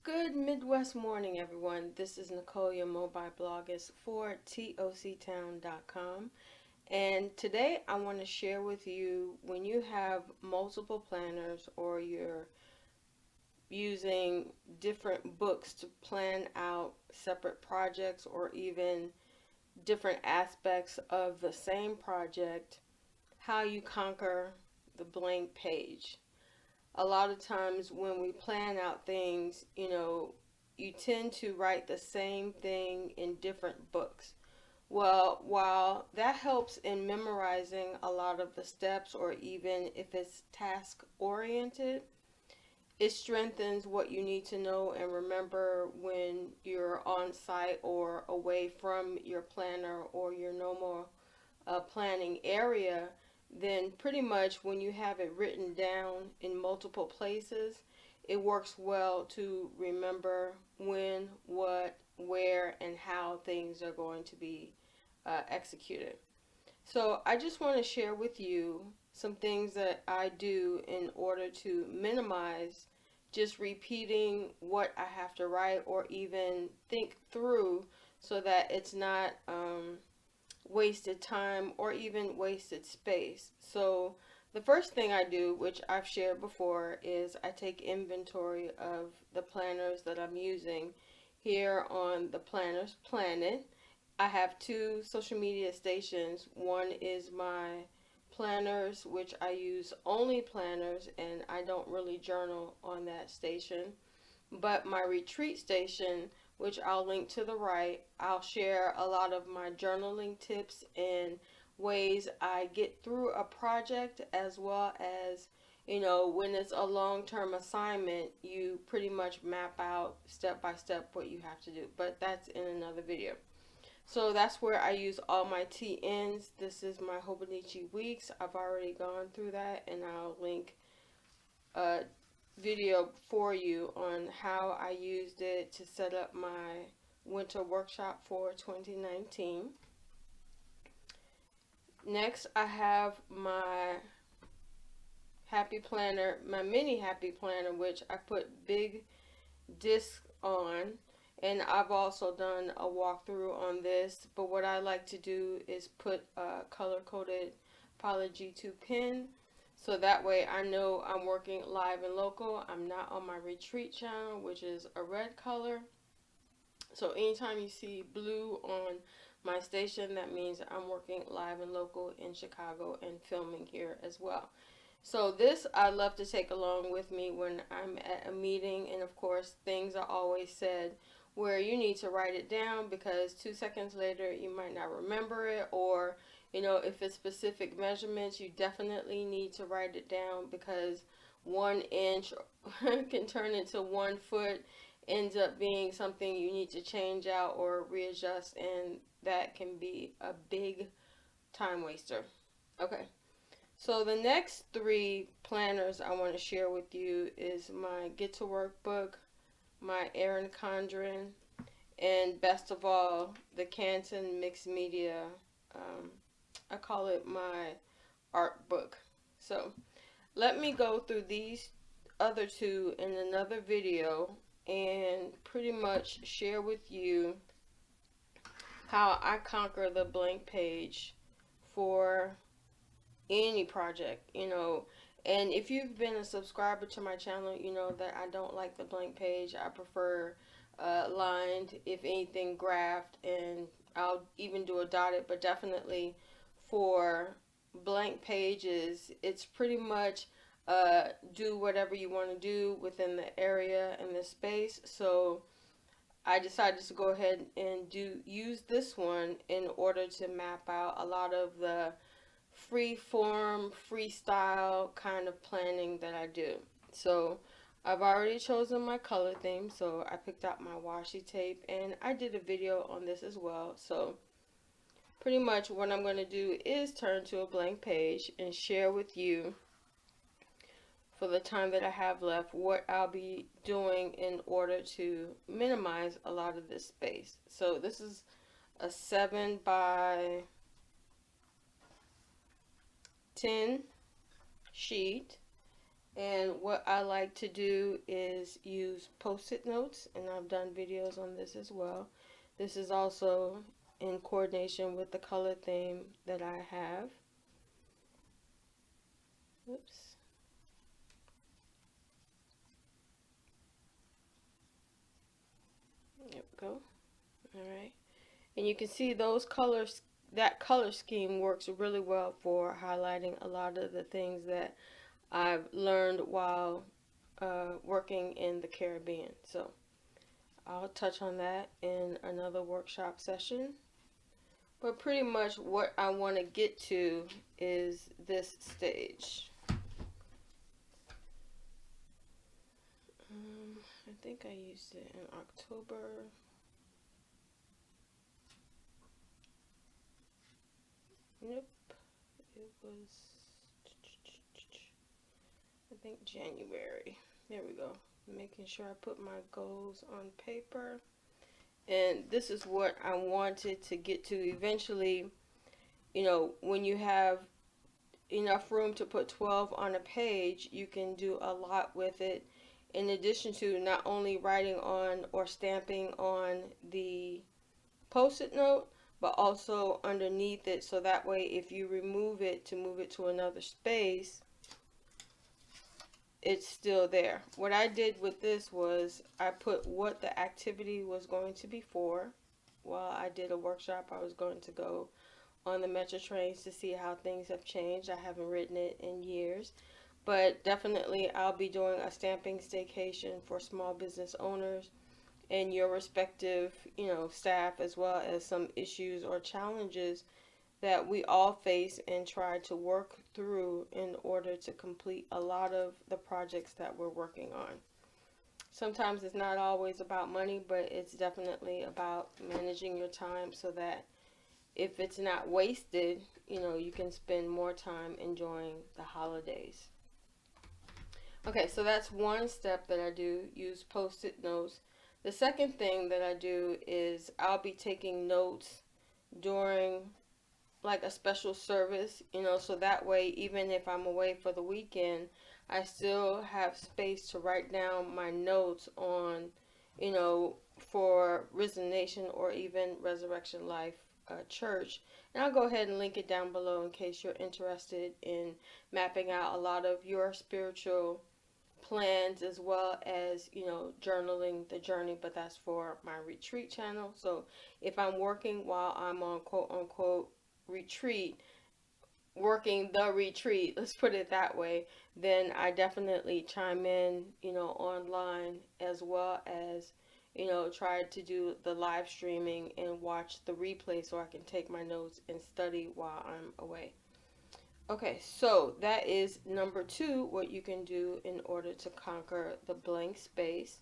Good Midwest morning, everyone. This is Nicole, your mobile bloggist for TOCtown.com. And today I want to share with you when you have multiple planners or you're using different books to plan out separate projects or even different aspects of the same project, how you conquer the blank page. A lot of times when we plan out things, you tend to write the same thing in different books. Well, while that helps in memorizing a lot of the steps, or even if it's task oriented, it strengthens what you need to know and remember when you're on site or away from your planner or your normal planning area. Then pretty much when you have it written down in multiple places, it works well to remember when, what, where, and how things are going to be executed. So I just want to share with you some things that I do in order to minimize just repeating what I have to write or even think through, so that it's not wasted time or even wasted space. So the first thing I do, which I've shared before, is I take inventory of the planners that I'm using here on the Planners Planet. I have two social media stations. One is my planners, which I use only planners, and I don't really journal on that station. But my retreat station, which I'll link to the right, I'll share a lot of my journaling tips and ways I get through a project, as well as, when it's a long-term assignment, you pretty much map out step by step what you have to do. But that's in another video. So that's where I use all my TNs. This is my Hobonichi Weeks. I've already gone through that, and I'll link a video for you on how I used it to set up my winter workshop for 2019. Next, I have my happy planner, my mini happy planner, which I put big discs on, and I've also done a walkthrough on this. But what I like to do is put a color-coded Poly G2 pin, so that way I know I'm working live and local. I'm not on my retreat channel, which is a red color. So anytime you see blue on my station, that means I'm working live and local in Chicago and filming here as well. So this I love to take along with me when I'm at a meeting, and of course things are always said where you need to write it down, because 2 seconds later you might not remember it, or if it's specific measurements, you definitely need to write it down, because 1 inch can turn into 1 foot, ends up being something you need to change out or readjust, and that can be a big time waster. Okay. So the next three planners I want to share with you is my Get to Work book, my Erin Condren, and best of all, the Canton Mixed Media. I call it my art book. So let me go through these other two in another video and pretty much share with you how I conquer the blank page for any project, And if you've been a subscriber to my channel, you know that I don't like the blank page. I prefer lined, if anything graphed, and I'll even do a dotted. But definitely for blank pages, it's pretty much do whatever you want to do within the area and the space. So I decided to go ahead and use this one in order to map out a lot of the free form, freestyle kind of planning that I do. So I've already chosen my color theme, so I picked out my washi tape, and I did a video on this as well. So pretty much what I'm going to do is turn to a blank page and share with you, for the time that I have left, what I'll be doing in order to minimize a lot of this space. So this is a 7 by 10 sheet, And what I like to do is use post-it notes, and I've done videos on this as well. This is also in coordination with the color theme that I have. Oops. There we go. Alright. And you can see those colors, that color scheme works really well for highlighting a lot of the things that I've learned while working in the Caribbean. So I'll touch on that in another workshop session. But pretty much what I want to get to is this stage. I think I used it in October. Nope. It was, I think, January. There we go. Making sure I put my goals on paper. And this is what I wanted to get to eventually. You know, when you have enough room to put 12 on a page, you can do a lot with it. In addition to not only writing on or stamping on the post-it note, but also underneath it, so that way if you remove it to move it to another space, it's still there. What I did with this was I put what the activity was going to be for. While I did a workshop, I was going to go on the metro trains to see how things have changed. I haven't written it in years, but definitely I'll be doing a stamping staycation for small business owners and your respective, staff, as well as some issues or challenges that we all face and try to work through in order to complete a lot of the projects that we're working on. Sometimes it's not always about money, but it's definitely about managing your time so that if it's not wasted, you can spend more time enjoying the holidays. Okay, so that's one step that I do, use post-it notes. The second thing that I do is I'll be taking notes during like a special service, so that way even if I'm away for the weekend, I still have space to write down my notes on, for Risen Nation or even Resurrection Life Church. And I'll go ahead and link it down below in case you're interested in mapping out a lot of your spiritual plans, as well as journaling the journey, but that's for my retreat channel. So if I'm working while I'm on quote unquote retreat, working the retreat, let's put it that way, then I definitely chime in online, as well as try to do the live streaming and watch the replay so I can take my notes and study while I'm away. Okay, so that is number 2, what you can do in order to conquer the blank space.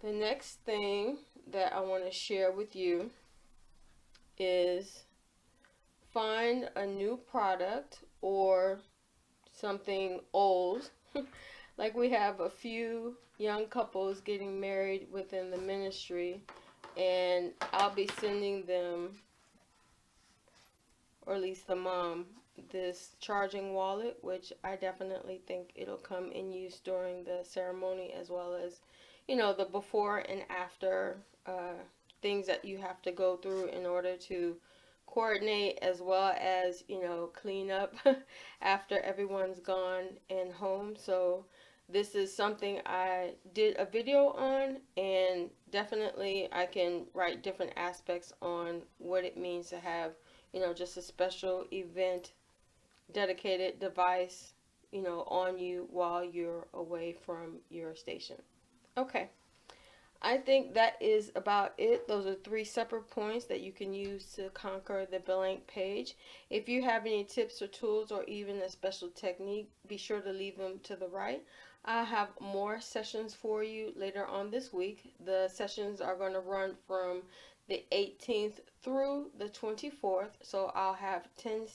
The next thing that I want to share with you is find a new product or something old. Like we have a few young couples getting married within the ministry, and I'll be sending them, or at least the mom, this charging wallet, which I definitely think it'll come in use during the ceremony, as well as, the before and after things that you have to go through in order to coordinate, as well as, clean up after everyone's gone and home. So this is something I did a video on, and definitely I can write different aspects on what it means to have just a special event dedicated device, on you while you're away from your station. Okay. I think that is about it. Those are 3 separate points that you can use to conquer the blank page. If you have any tips or tools or even a special technique, be sure to leave them to the right. I have more sessions for you later on this week. The sessions are going to run from the 18th through the 24th. So I'll have 10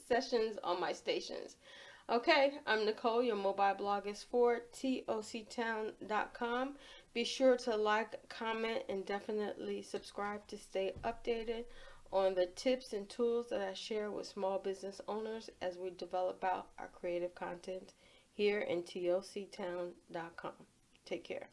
sessions on my stations. Okay, I'm Nicole, your mobile blog is for TOCtown.com. Be sure to like, comment, and definitely subscribe to stay updated on the tips and tools that I share with small business owners as we develop out our creative content here in toctown.com. Take care.